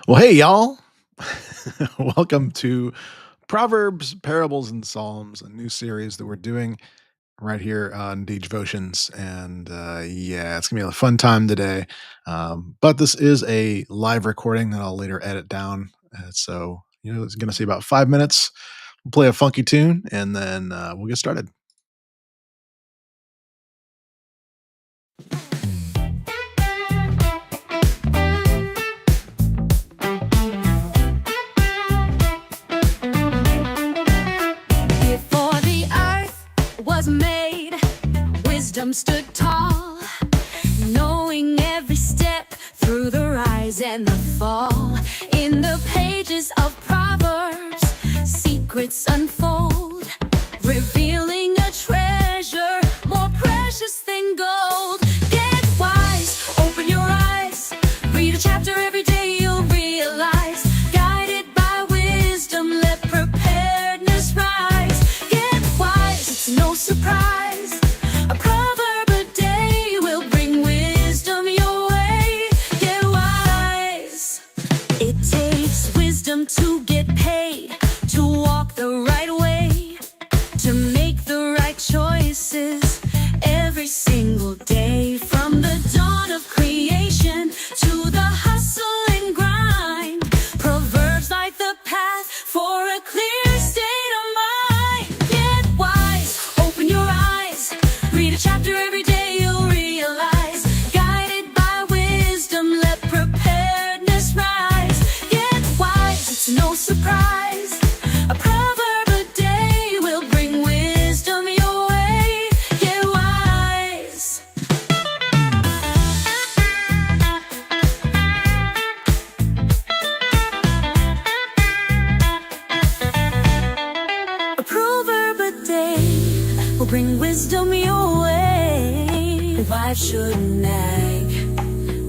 Well, hey, y'all. Welcome to Proverbs, Parables, and Psalms, a new series that we're doing right here on the devotions. And yeah, it's going to be a fun time today. But this is a live recording that I'll later edit down. It's going to see about 5 minutes. We'll play a funky tune and then we'll get started. Before the earth was made, wisdom stood tall, knowing every step through the rise and the fall. In the pages of Proverbs, secrets unfold, revealing a treasure more precious than gold. Get wise, open your eyes, read a chapter every day, you'll realize. Guided by wisdom, let preparedness rise. Get wise, it's no surprise. A proverb a day will bring wisdom your way. Get wise. It takes wisdom to get paid, to walk the right way, to make the right choices every single day. From the dawn of creation to the hustle and grind, Proverbs light the path for a clear state of mind. Get wise, open your eyes, read a chapter every day, you'll realize. Guided by wisdom, let preparedness rise. Get wise, it's no surprise. A proverb a day will bring wisdom your way. Get wise. A proverb a day will bring wisdom your way. Wives shouldn't nag,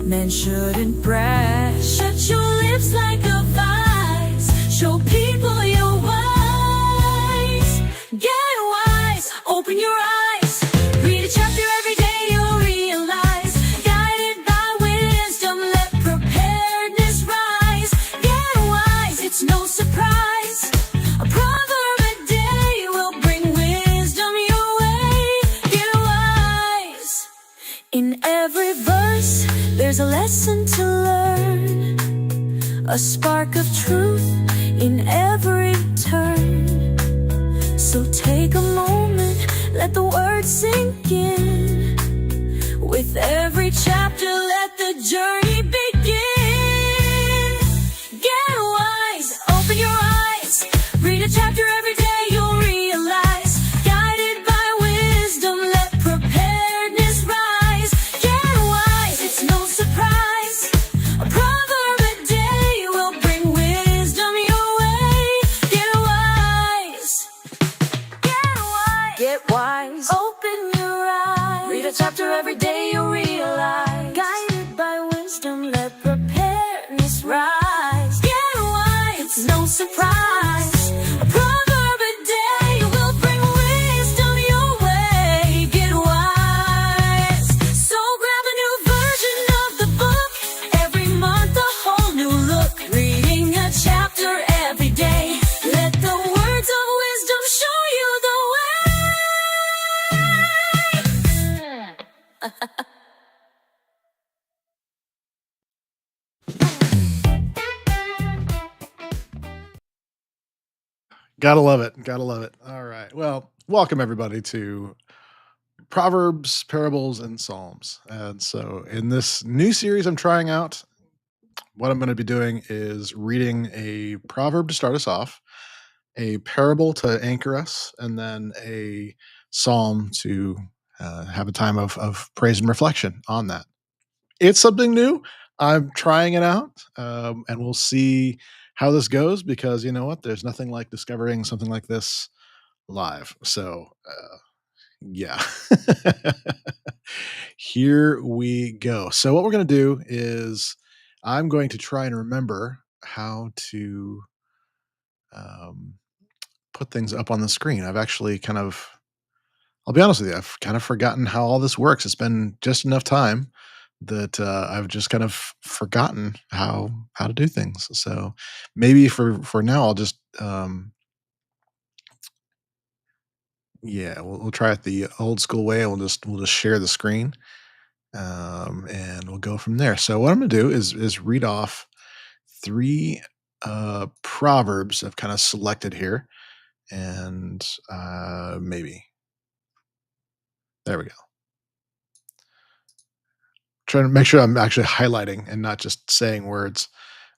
men shouldn't brag. Shut your lips like a vise, show people you're wise. Get wise, open your eyes, read a chapter every day, you'll realize. Guided by wisdom, let preparedness rise. Get wise, it's no surprise. A proverb a day will bring wisdom your way. Get wise. In every verse, there's a lesson to learn, a spark of truth in every turn. So take a moment, let the words sink in. With every chapter, let the journey begin. Get wise, open your eyes, read a chapter every day, you'll realize. Guided by wisdom, let preparedness rise. Get wise, it's no surprise. A proverb a day will bring wisdom your way. Get wise. Get wise. Get wise. Open your eyes. Read a chapter every day, you'll realize. Guided by wisdom, let preparedness rise. Get wise. It's no surprise. A proverb a day will bring wisdom your way. Get wise. So grab a new version of the book. Every month a whole new look. Reading a chapter every day. Let the words of wisdom show you the way. Gotta love it. Gotta love it. All right. Well, welcome everybody to Proverbs, Parables, and Psalms. And so, in this new series I'm trying out, what I'm going to be doing is reading a proverb to start us off, a parable to anchor us, and then a psalm to have a time of praise and reflection on that. It's something new. I'm trying it out, and we'll see how this goes because you know what? There's nothing like discovering something like this live. So, yeah. Here we go. So, what we're going to do is I'm going to try and remember how to um, put things up on the screen. I've actually I'll be honest with you, I've kind of forgotten how all this works. It's been just enough time that I've just kind of forgotten how to do things. So maybe for now, I'll just yeah, we'll try it the old school way. We'll just share the screen, and we'll go from there. So what I'm gonna do is read off three proverbs I've kind of selected here, and maybe there we go. Trying to make sure I'm actually highlighting and not just saying words.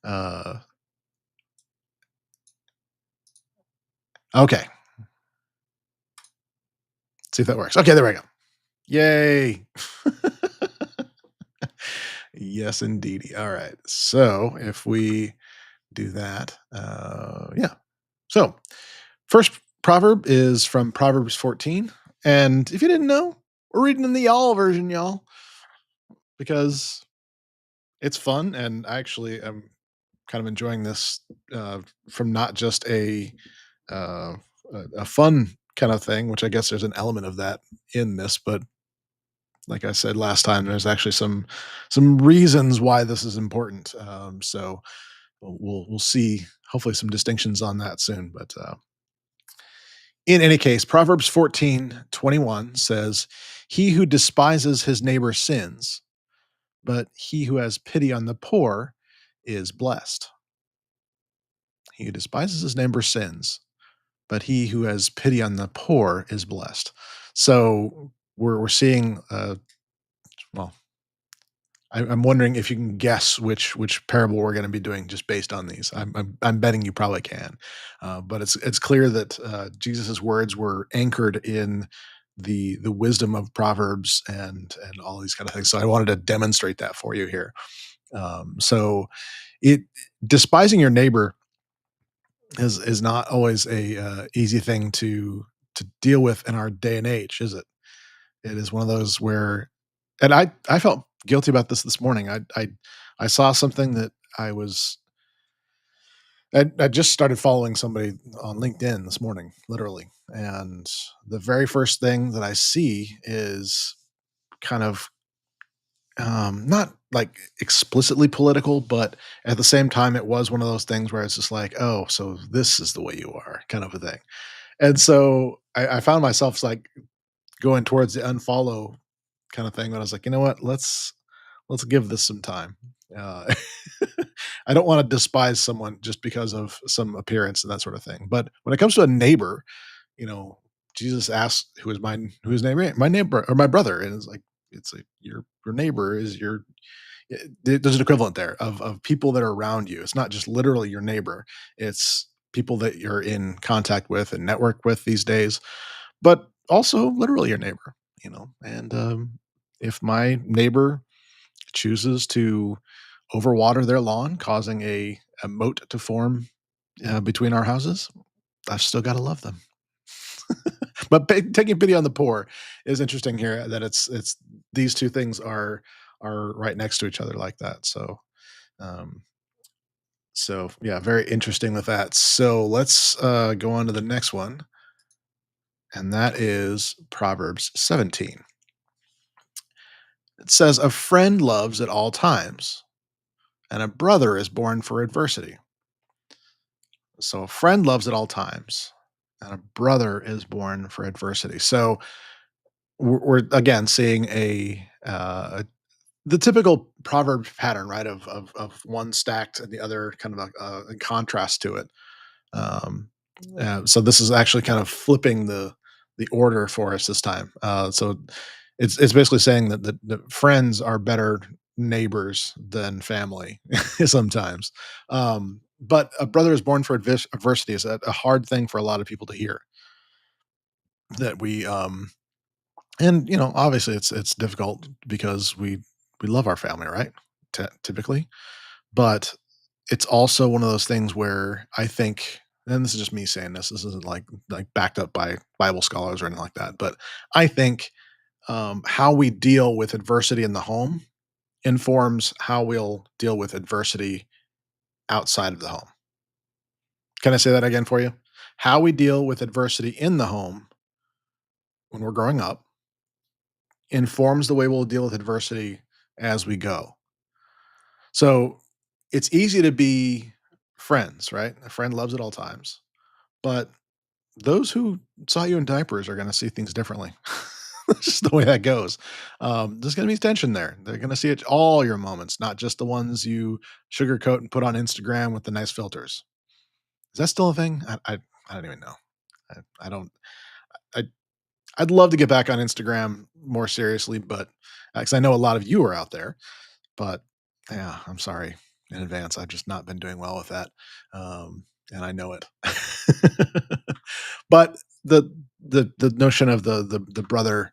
Uh, okay, see if that works. Okay, there we go. Yay! Yes, indeedy. All right. So if we do that, yeah. So first proverb is from Proverbs 14, and if you didn't know, we're reading in the y'all version, y'all, because it's fun, and I actually am kind of enjoying this from not just uh, a fun kind of thing, which I guess there's an element of that in this, but like I said last time, there's actually some reasons why this is important. So we'll see hopefully some distinctions on that soon. But in any case, Proverbs 14:21 says, "He who despises his neighbor sins, but he who has pity on the poor is blessed." He who despises his neighbor sins, but he who has pity on the poor is blessed. So we're seeing well, I'm wondering if you can guess which parable we're going to be doing just based on these. I'm betting you probably can, but it's clear that Jesus's words were anchored in the wisdom of Proverbs and all these kind of things. So I wanted to demonstrate that for you here. So it despising your neighbor is not always a easy thing to deal with in our day and age, is it? It is one of those where, and I felt guilty about this morning. I saw something that I just started following somebody on LinkedIn this morning, literally, and the very first thing that I see is kind of not like explicitly political, but at the same time, it was one of those things where it's just like, oh, so this is the way you are, kind of a thing. And so I found myself like going towards the unfollow kind of thing, but I was like, you know what? Let's give this some time. Uh, I don't want to despise someone just because of some appearance and that sort of thing. But when it comes to a neighbor, you know, Jesus asked, "Who is mine? Who is neighbor? My neighbor or my brother?" And it's like your neighbor is your. There's an equivalent there of people that are around you. It's not just literally your neighbor. It's people that you're in contact with and network with these days, but also literally your neighbor. You know, and if my neighbor chooses to overwater their lawn, causing a moat to form between our houses, I've still got to love them. But taking pity on the poor is interesting here. That it's these two things are right next to each other like that. Um, so yeah, very interesting with that. So let's go on to the next one, and that is Proverbs 17. It says, "A friend loves at all times, and a brother is born for adversity." So a friend loves at all times, and a brother is born for adversity. So we're again seeing the typical proverb pattern, right? Of one stacked and the other kind of a contrast to it. Um, so this is actually kind of flipping the order for us this time. So it's basically saying that friends are better neighbors than family sometimes. But a brother is born for adversity is a hard thing for a lot of people to hear. That we and you know obviously it's difficult because we love our family, right? Typically, but it's also one of those things where I think, and this is just me saying this. This isn't like backed up by Bible scholars or anything like that. But I think how we deal with adversity in the home informs how we'll deal with adversity outside of the home. Can I say that again for you? How we deal with adversity in the home when we're growing up informs the way we'll deal with adversity as we go. So it's easy to be friends, right? A friend loves at all times. But those who saw you in diapers are gonna see things differently. That's just the way that goes. There's gonna be tension there. They're gonna see it all your moments, not just the ones you sugarcoat and put on Instagram with the nice filters. Is that still a thing? I don't even know. I don't I I'd love to get back on Instagram more seriously, but because I know a lot of you are out there, but yeah, I'm sorry in advance. I've just not been doing well with that, and I know it. But the notion of the brother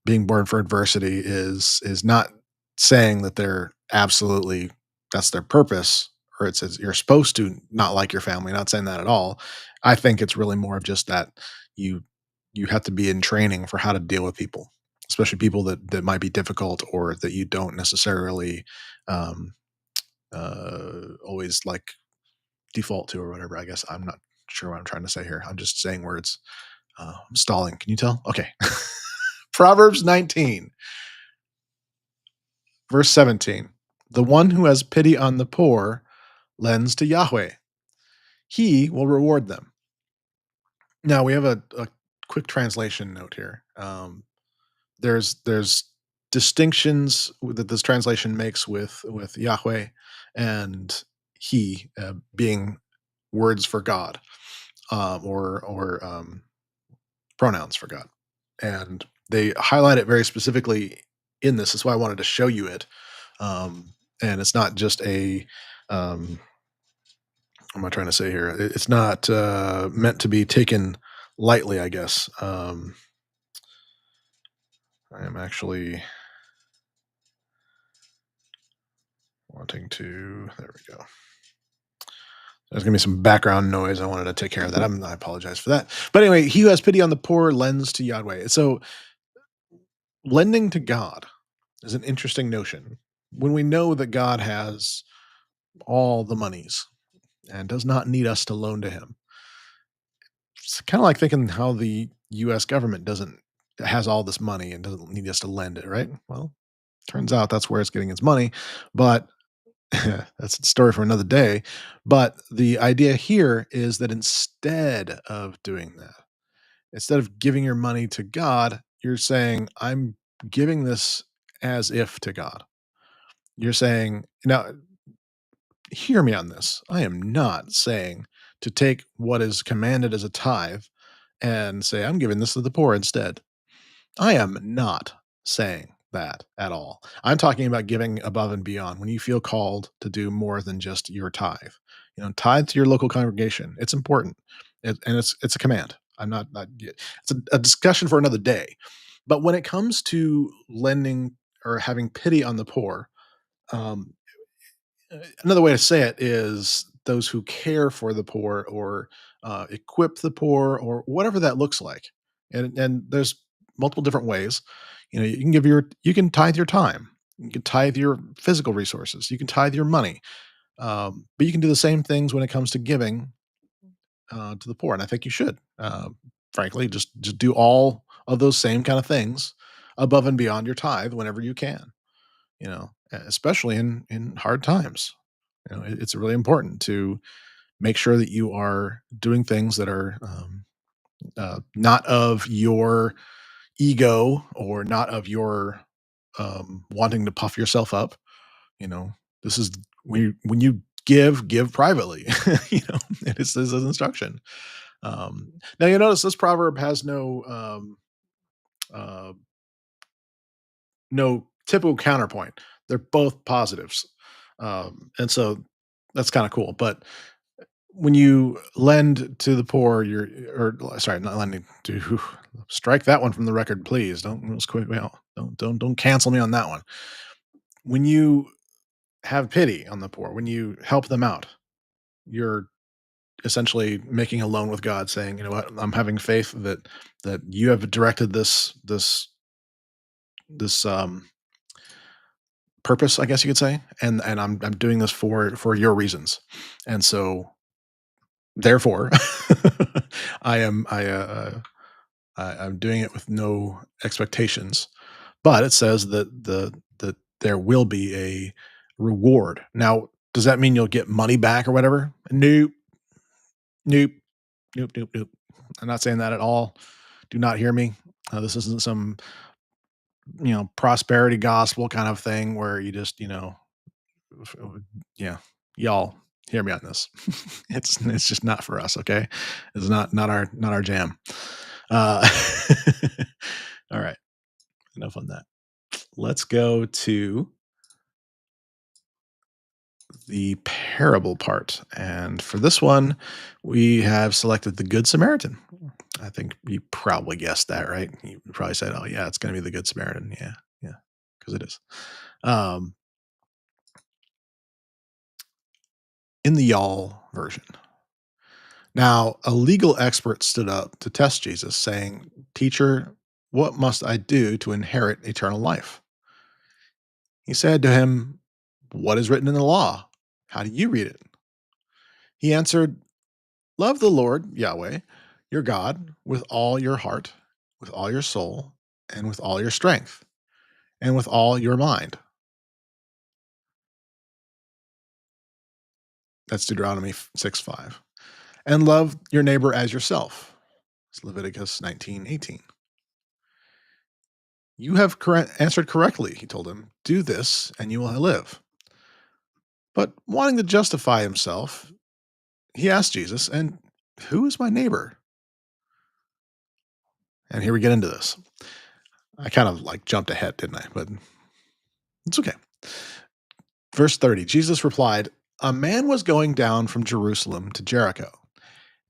being born for adversity is not saying that they're absolutely that's their purpose, or it says you're supposed to not like your family. Not saying that at all. I think it's really more of just that you you have to be in training for how to deal with people, especially people that might be difficult or that you don't necessarily um, always like default to or whatever. I guess I'm not sure what I'm trying to say here. I'm just saying words. I'm stalling. Can you tell? Okay. Proverbs 19, verse 17. The one who has pity on the poor lends to Yahweh. He will reward them. Now we have a quick translation note here. There's distinctions that this translation makes with Yahweh and He being words for God, or pronouns for God, and they highlight it very specifically in this. That's why I wanted to show you it, and it's not just a what am I trying to say here? It's not meant to be taken lightly, I guess. I am actually wanting to. There we go. There's gonna be some background noise. I wanted to take care of that. I apologize for that. But anyway, he who has pity on the poor lends to Yahweh. So lending to God is an interesting notion. When we know that God has all the monies and does not need us to loan to him, it's kind of like thinking how the US government doesn't has all this money and doesn't need us to lend it, right? Well, turns out that's where it's getting its money, but that's a story for another day. But the idea here is that instead of doing that, instead of giving your money to God, you're saying, I'm giving this as if to God. You're saying, now, hear me on this. I am not saying to take what is commanded as a tithe and say, I'm giving this to the poor instead. I am not saying that at all. I'm talking about giving above and beyond when you feel called to do more than just your tithe. Tithe to your local congregation. It's important, and it's a command. I'm not. It's a discussion for another day. But when it comes to lending or having pity on the poor, um, another way to say it is those who care for the poor or equip the poor or whatever that looks like. And there's multiple different ways. You can tithe your time, you can tithe your physical resources, you can tithe your money, but you can do the same things when it comes to giving to the poor. And I think you should, frankly, just do all of those same kind of things above and beyond your tithe whenever you can. Especially in hard times. It's really important to make sure that you are doing things that are not of your ego or not of your wanting to puff yourself up. You know, this is when you give privately. This is instruction. Now you notice this proverb has uh, no typical counterpoint. They're both positives, and so that's kind of cool. But when you lend to the poor, or sorry, not lending to strike that one from the record, please. Don't let's quit me out. Don't cancel me on that one. When you have pity on the poor, when you help them out, you're essentially making a loan with God, saying, you know what, I'm having faith that you have directed this purpose, I guess you could say, and I'm doing this for your reasons, and so therefore, I am I'm doing it with no expectations. But it says that there will be a reward. Now, does that mean you'll get money back or whatever? Nope, nope, nope, nope, nope. I'm not saying that at all. Do not hear me. This isn't some, prosperity gospel kind of thing where you just, yeah, y'all hear me on this. It's just not for us, okay? It's not our jam. Uh, all right, enough on that. Let's go to the parable part. And for this one, we have selected the Good Samaritan. I think you probably guessed that, right? You probably said, "Oh yeah, it's going to be the Good Samaritan." Yeah, yeah, because it is. Um, in the y'all version. Now, a legal expert stood up to test Jesus, saying, "Teacher, what must I do to inherit eternal life?" He said to him, "What is written in the law? How do you read it?" He answered, "Love the Lord, Yahweh, your God, with all your heart, with all your soul, and with all your strength, and with all your mind." That's Deuteronomy 6:5. "And love your neighbor as yourself." It's Leviticus 19:18. "You have answered correctly," he told him. "Do this, and you will live." But wanting to justify himself, he asked Jesus, "And who is my neighbor?" And here we get into this. I kind of like jumped ahead, didn't I? But it's okay. Verse 30, Jesus replied, "A man was going down from Jerusalem to Jericho,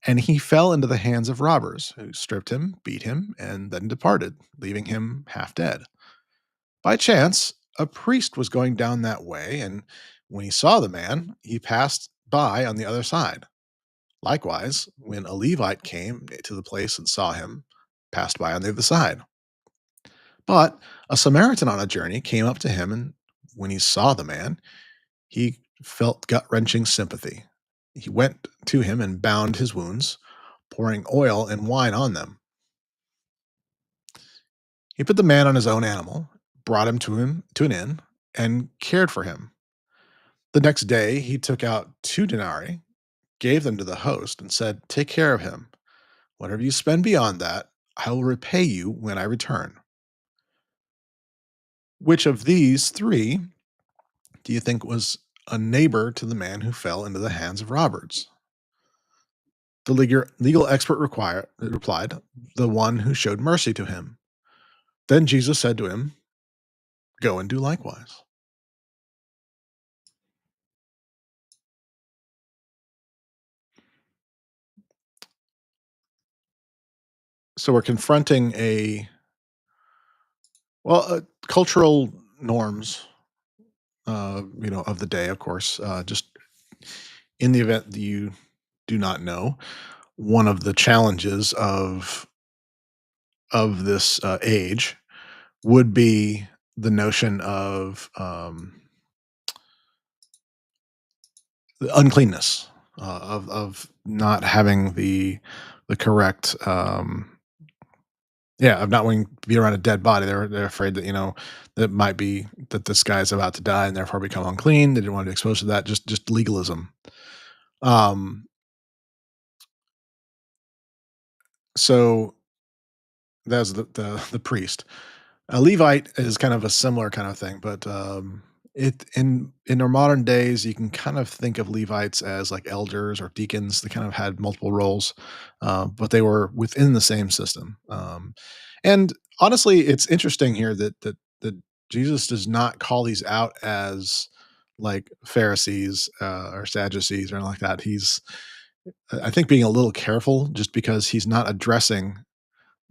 and he fell into the hands of robbers, who stripped him, beat him, and then departed, leaving him half dead. By chance, a priest was going down that way, and when he saw the man, he passed by on the other side. Likewise, when a Levite came to the place and saw him, passed by on the other side. But a Samaritan on a journey came up to him, and when he saw the man, he felt gut wrenching sympathy. He went to him and bound his wounds, pouring oil and wine on them. He put the man on his own animal, brought him to an inn, and cared for him. The next day, he took out 2 denarii, gave them to the host, and said, "Take care of him. Whatever you spend beyond that, I will repay you when I return." Which of these three do you think was a neighbor to the man who fell into the hands of robbers? The legal expert replied, "The one who showed mercy to him." Then Jesus said to him, "Go and do likewise." So we're confronting cultural norms, of the day, of course. Just in the event that you do not know, one of the challenges of this age would be the notion of the uncleanness, of not having the correct, yeah, of not wanting to be around a dead body. They're afraid that, that might be that this guy's about to die and therefore become unclean. They didn't want to be exposed to that. Just legalism. Um, so that's the priest. A Levite is kind of a similar kind of thing, but it in our modern days, you can kind of think of Levites as like elders or deacons. They kind of had multiple roles, but they were within the same system. And honestly, it's interesting here that Jesus does not call these out as like Pharisees or Sadducees or anything like that. He's, I think, being a little careful just because he's not addressing.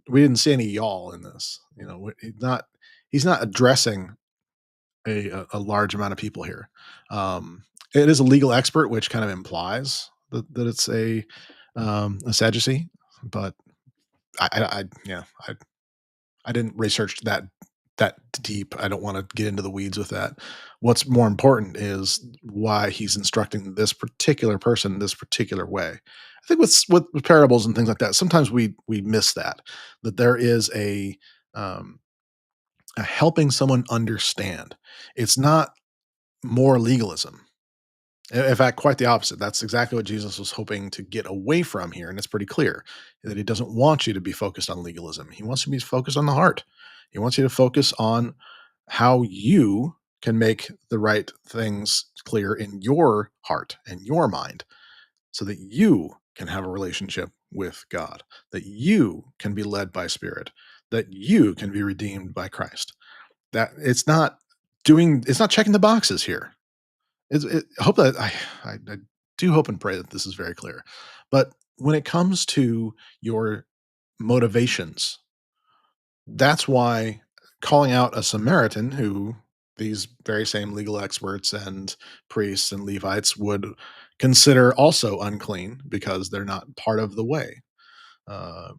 We didn't see any y'all in this. He's not addressing a large amount of people here. It is a legal expert, which kind of implies that it's a Sadducee, but yeah, I didn't research that deep. I don't want to get into the weeds with that. What's more important is why he's instructing this particular person this particular way. I think with parables and things like that, sometimes we miss that there is um, helping someone understand. It's not more legalism. In fact, quite the opposite. That's exactly what Jesus was hoping to get away from here, and it's pretty clear that he doesn't want you to be focused on legalism. He wants you to be focused on the heart. He wants you to focus on how you can make the right things clear in your heart and your mind so that you can have a relationship with God, that you can be led by Spirit, that you can be redeemed by Christ. That it's not checking the boxes here. I hope that I do hope and pray that this is very clear. But when it comes to your motivations, that's why calling out a Samaritan who these very same legal experts and priests and Levites would consider also unclean because they're not part of the way. Uh,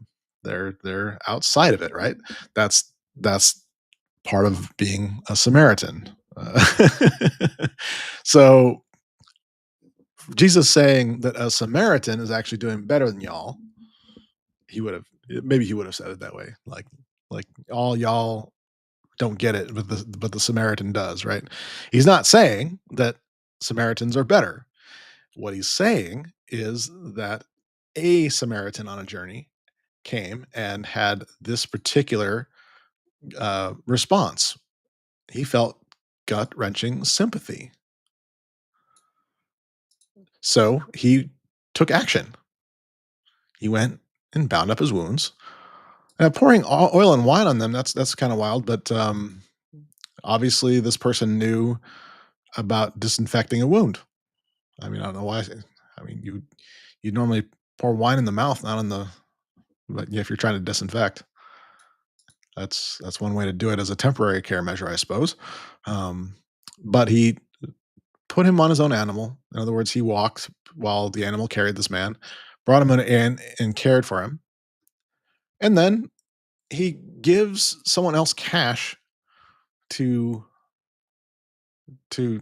they're outside of it, right? That's part of being a Samaritan. So Jesus saying that a Samaritan is actually doing better than y'all, he would have maybe he would have said it that way, like all y'all don't get it, but the Samaritan does, right? He's not saying that Samaritans are better. What he's saying is that a Samaritan on a journey came and had this particular response. He felt gut wrenching sympathy, so he took action. He went and bound up his wounds. Pouring oil and wine on them, that's kinda wild, but, obviously, this person knew about disinfecting a wound. I mean, I don't know why I mean, you'd normally pour wine in the mouth, not on the but, yeah, if you're trying to disinfect, that's one way to do it as a temporary care measure, I suppose. Um, but he put him on his own animal. In other words, he walked while the animal carried this man, brought him in and cared for him, and then he gives someone else cash to to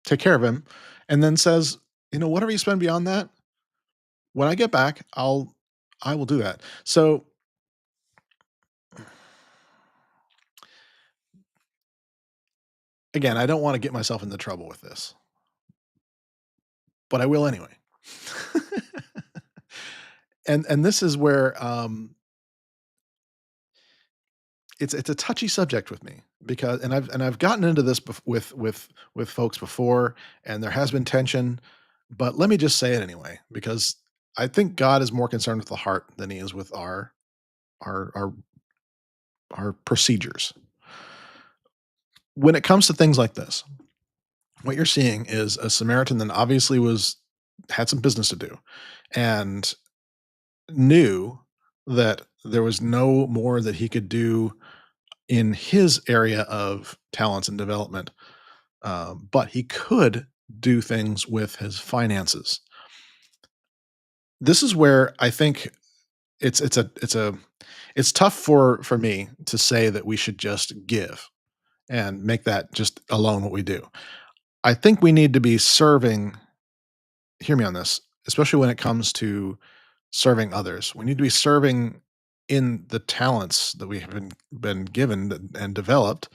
take care of him, and then says, "You know, whatever you spend beyond that, when I get back, I will do that." So, again, I don't wanna get myself into trouble with this, but I will anyway. And this is where, it's a touchy subject with me because I've gotten into this with folks before, and there has been tension, but let me just say it anyway because I think God is more concerned with the heart than he is with our our our procedures. When it comes to things like this, what you're seeing is a Samaritan that obviously was had some business to do and knew that there was no more that he could do in his area of talents and development, but he could do things with his finances. This is where I think it's tough for me to say that we should just give and make that just alone what we do. I think we need to be serving. Hear me on this, especially when it comes to serving others. We need to be serving in the talents that we have been given and developed,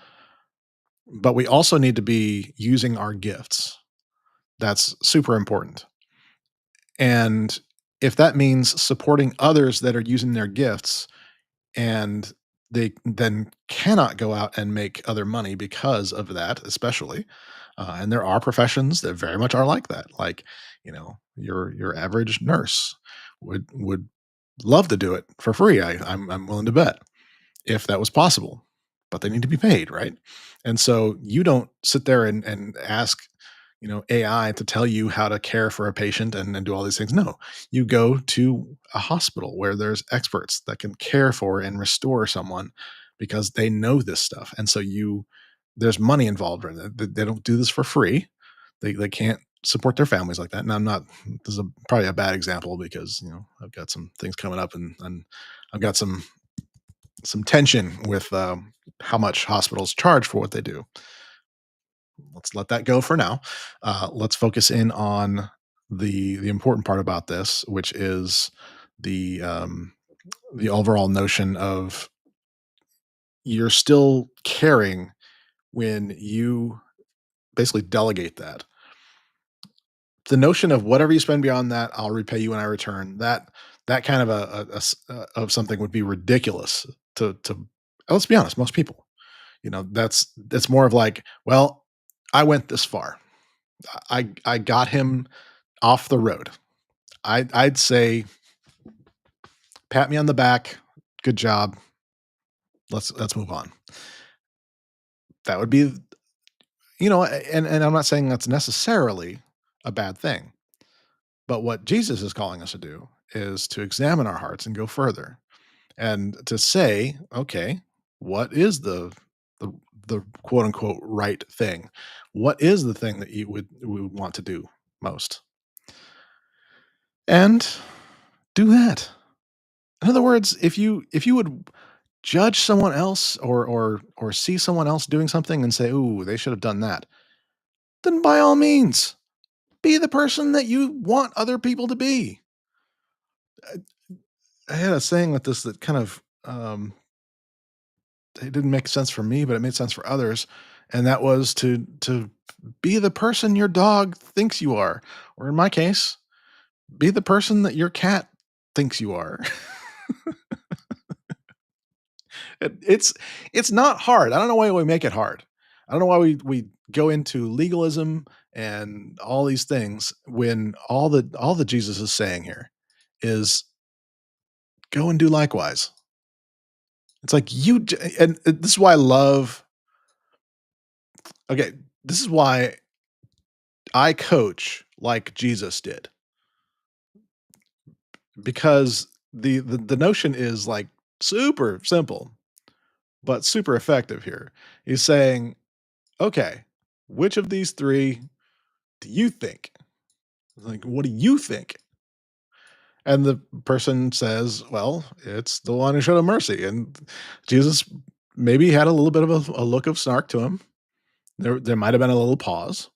but we also need to be using our gifts. That's super important. And if that means supporting others that are using their gifts and they then cannot go out and make other money because of that, especially. And there are professions that very much are like that. Like, your average nurse would love to do it for free. I'm willing to bet if that was possible, but they need to be paid, right? And so you don't sit there and ask, AI to tell you how to care for a patient and do all these things. No, you go to a hospital where there's experts that can care for and restore someone because they know this stuff. And so there's money involved in it. They don't do this for free. They can't support their families like that. And I'm not, this is probably a bad example because, I've got some things coming up and I've got some tension with how much hospitals charge for what they do. Let's let that go for now. Let's focus in on the important part about this, which is the um, the overall notion of you're still caring when you basically delegate that. The notion of whatever you spend beyond that, I'll repay you when I return. That kind of of something would be ridiculous to let's be honest, most people. That's more of like, well, I went this far. I got him off the road. I'd say pat me on the back, good job. Let's move on. That would be, and I'm not saying that's necessarily a bad thing. But what Jesus is calling us to do is to examine our hearts and go further and to say, okay, what is the the quote unquote right thing? What is the thing that you would want to do most? And do that. In other words, if you would judge someone else or see someone else doing something and say, "Ooh, they should have done that," then by all means, be the person that you want other people to be. I had a saying with this that kind of it didn't make sense for me, but it made sense for others, and that was to be the person your dog thinks you are, or in my case, be the person that your cat thinks you are. It's not hard. I don't know why we make it hard. I don't know why we go into legalism and all these things when all that Jesus is saying here is go and do likewise. It's like and this is why I love. Okay, this is why I coach like Jesus did, because the notion is like super simple but super effective here. He's saying, okay, which of these three do you think? Like, what do you think? And the person says, well, it's the one who showed him mercy. And Jesus maybe had a little bit of a look of snark to him. There might have been a little pause.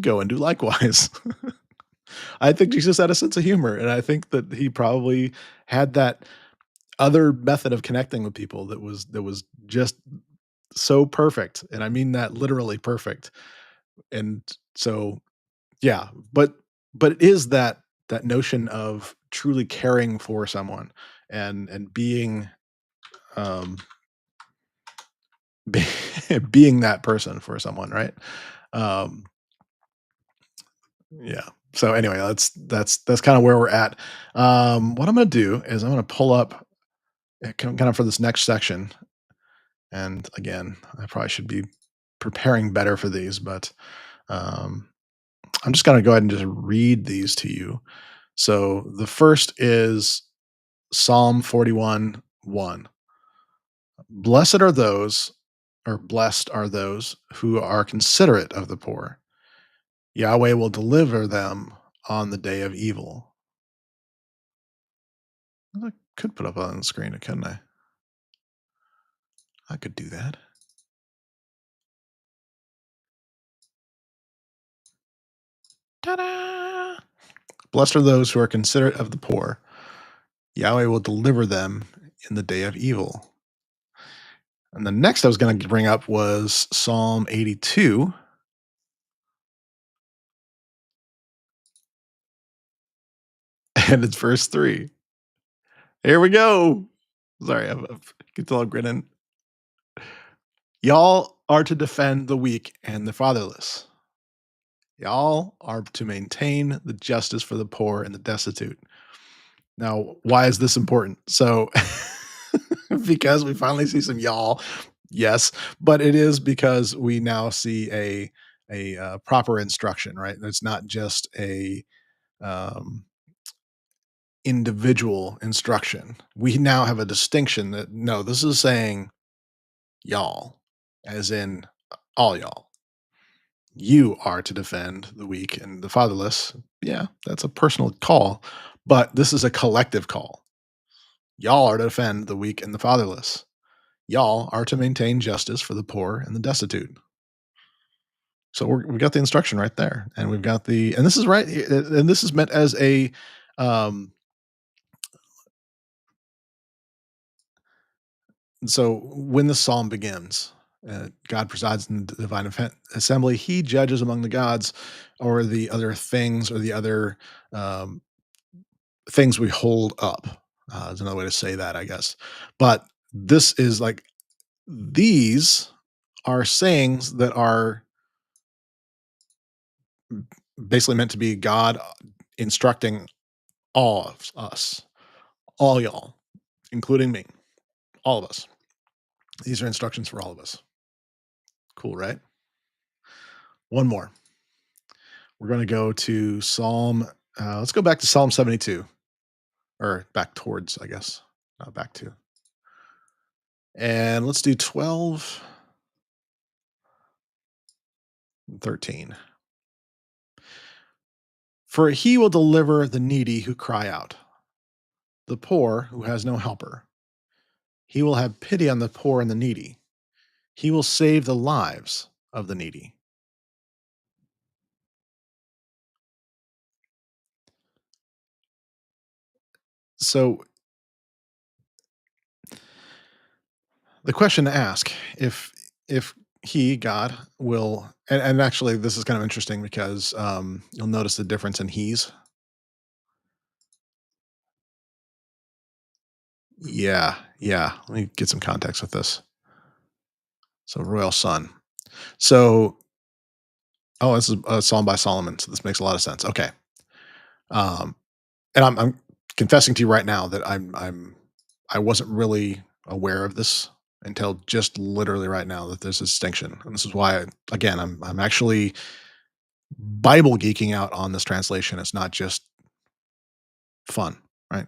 Go and do likewise. I think Jesus had a sense of humor, and I think that he probably had that other method of connecting with people that was just so perfect, and I mean that literally perfect. And so, yeah, but it is that notion of truly caring for someone and being, um, be being that person for someone, right? Um, yeah. So anyway, that's kinda where we're at. What I'm gonna do is I'm gonna pull up, kind of for this next section. And again, I probably should be preparing better for these, but um, I'm just going to go ahead and just read these to you. So the first is Psalm 41 1. Blessed are those, or blessed are those who are considerate of the poor. Yahweh will deliver them on the day of evil. I could put up on the screen, couldn't I? I could do that. Ta-da! Blessed are those who are considerate of the poor. Yahweh will deliver them in the day of evil. And the next I was going to bring up was Psalm 82, and it's verse 3. Here we go. Sorry, I can tell I'm grinning. Y'all are to defend the weak and the fatherless. Y'all are to maintain the justice for the poor and the destitute. Now, why is this important? So, because we finally see some y'all, yes, but it is because we now see a proper instruction, right? It's not just a um, individual instruction. We now have a distinction that no, this is saying y'all, as in all y'all. You are to defend the weak and the fatherless. Yeah, that's a personal call, but this is a collective call. Y'all are to defend the weak and the fatherless. Y'all are to maintain justice for the poor and the destitute. So we've got the instruction right there, and we've got and this is right, and this is meant as a um, So when the psalm begins, God presides in the divine assembly. He judges among the gods, or the other things, or the other um, things we hold up. Is another way to say that, I guess. But this is like these are sayings that are basically meant to be God instructing all of us, all y'all, including me, all of us. These are instructions for all of us. Cool, right? One more. We're going to go to Psalm. Let's go back to Psalm 72, or back towards, I guess, not back to. And let's do 12 and 13. For he will deliver the needy who cry out, the poor who has no helper. He will have pity on the poor and the needy. He will save the lives of the needy. So the question to ask, if he, God, will, and actually this is kind of interesting because you'll notice the difference in he's. Yeah, yeah. Let me get some context with this. So royal son. So oh, this is a psalm by Solomon. So this makes a lot of sense. Okay. Um, and I'm confessing to you right now that I wasn't really aware of this until just literally right now that there's a distinction, and this is why again I'm actually Bible geeking out on this translation. It's not just fun, right?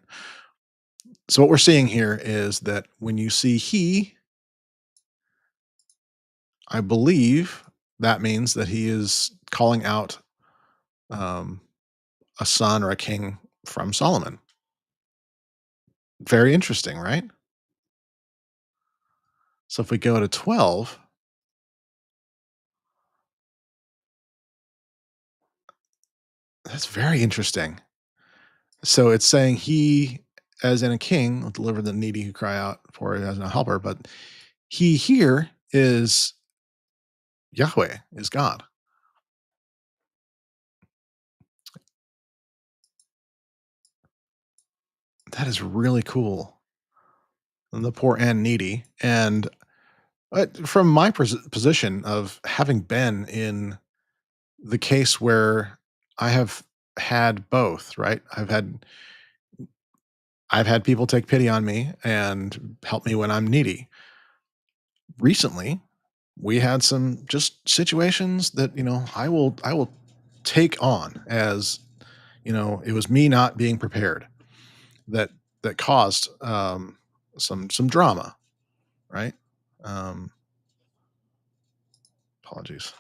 So what we're seeing here is that when you see he, I believe that means that he is calling out um, a son or a king from Solomon. Very interesting, right? So if we go to 12, that's very interesting. So it's saying he, as in a king, will deliver the needy who cry out for it as no helper. But he here is Yahweh, is God. That is really cool. And the poor and needy. And from my position of having been in the case where I have had both, right? I've had people take pity on me and help me when I'm needy. Recently, we had some just situations that, I will take on as, it was me not being prepared that that caused some drama, right? Um Apologies.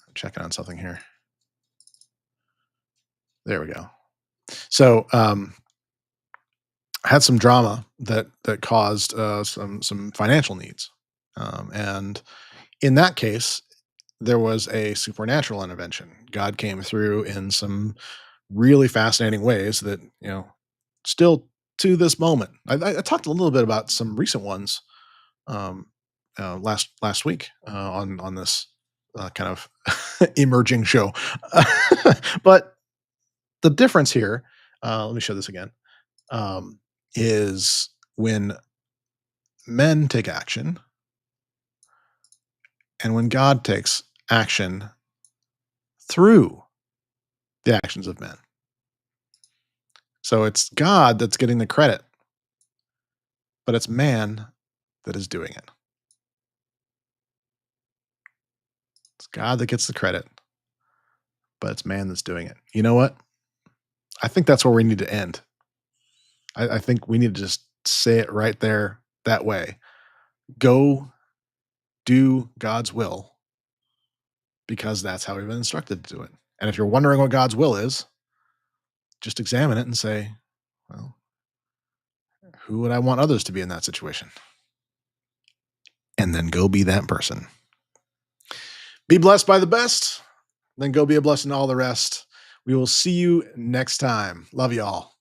I'm checking on something here. There we go. So, I had some drama that caused some financial needs. And in that case, there was a supernatural intervention. God came through in some really fascinating ways that, still to this moment. I talked a little bit about some recent ones um, last week on this kind of emerging show. But the difference here, let me show this again, um, is when men take action and when God takes action through the actions of men. So it's God that's getting the credit, but it's man that is doing it. It's God that gets the credit, but it's man that's doing it. You know what? I think that's where we need to end. I think we need to just say it right there that way. Go do God's will because that's how we've been instructed to do it. And if you're wondering what God's will is, just examine it and say, well, who would I want others to be in that situation? And then go be that person. Be blessed by the best, then go be a blessing to all the rest. We will see you next time. Love y'all.